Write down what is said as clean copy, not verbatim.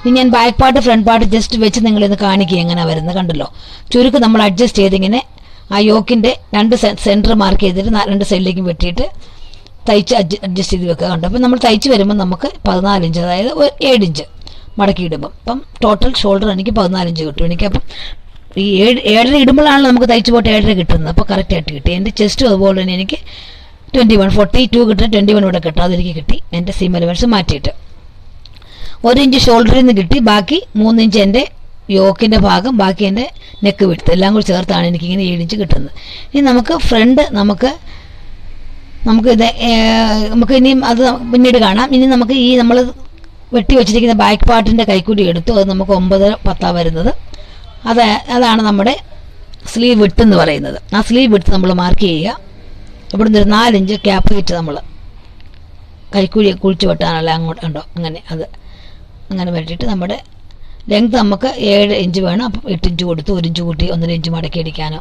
ഇനി ഞാൻ back part front part just വെച്ച് നിങ്ങളിന്ന് കാണിക്കുക എങ്ങനെ വരുന്നത്. കണ്ടല്ലോ, ചുരുക്ക് നമ്മൾ അഡ്ജസ്റ്റ് ചെയ്തിങ്ങനെ ആ യോക്കിൻ്റെ രണ്ട് സെൻറ്റർ മാർക്ക് ചെയ്തിട്ട് രണ്ട് സൈഡിലേക്കും വെട്ടിയിട്ട് തയ്ച്ച് അഡ്ജസ്റ്റ് ചെയ്ത് വെക്കുക. കണ്ടോ, അപ്പം നമ്മൾ തയ്ച്ച് വരുമ്പോൾ നമുക്ക് 14 ഇഞ്ച്, അതായത് 7 ഇഞ്ച് മടക്കി ഇടുമ്പം അപ്പം ടോട്ടൽ ഷോൾഡർ എനിക്ക് 14 ഇഞ്ച് കിട്ടും. എനിക്കപ്പം ഈ 7.5 ഇടുമ്പോഴാണ് നമുക്ക് തയ്ച്ച് പോയിട്ട് 7.5 കിട്ടുന്നത്. അപ്പോൾ കറക്റ്റായിട്ട് കിട്ടി. എൻ്റെ ചെസ്റ്റും അതുപോലെ തന്നെ എനിക്ക് 42 കിട്ടും, 21 ഇവിടെ കിട്ടും, അതെനിക്ക് കിട്ടി. എൻ്റെ സീം എലമെൻറ്റ്സ് മാറ്റിയിട്ട് 1 ഇഞ്ച് ഷോൾഡറിൽ നിന്ന് കിട്ടി, ബാക്കി 3 ഇഞ്ച് എൻ്റെ യോക്കിൻ്റെ ഭാഗം, ബാക്കി എൻ്റെ നെക്ക് വിടുത്ത് എല്ലാം കൂടി ചേർത്താണ് എനിക്കിങ്ങനെ 7 ഇഞ്ച് കിട്ടുന്നത്. ഇനി നമുക്ക് ഫ്രണ്ട് നമുക്ക് ഇനിയും അത് പിന്നീട് കാണാം. ഇനി നമുക്ക് ഈ നമ്മൾ വെട്ടി വെച്ചിരിക്കുന്ന ബാക്ക് പാർട്ടിൻ്റെ കൈക്കൂലി എടുത്തു, അത് നമുക്ക് 9-10 വരുന്നത്. അതാണ് നമ്മുടെ സ്ലീവ് വിട്ട് എന്ന് പറയുന്നത്. ആ സ്ലീവ് വിട്ട് നമ്മൾ മാർക്ക് ചെയ്യുക. ഇവിടുന്ന് ഒരു 4 ഇഞ്ച് ക്യാപ്പ് വെച്ച് നമ്മൾ കൈക്കൂലി കുഴിച്ച് വെട്ടാനല്ല, അങ്ങോട്ട് ഉണ്ടോ അങ്ങനെ അത് അങ്ങനെ വെട്ടിയിട്ട് നമ്മുടെ ലെങ്ത് നമുക്ക് 7 ഇഞ്ച് വേണം. അപ്പം 8 ഇഞ്ച് കൊടുത്ത് 1 ഇഞ്ച് കൂട്ടി 1.5 ഇഞ്ച് മടക്കി അടിക്കാനോ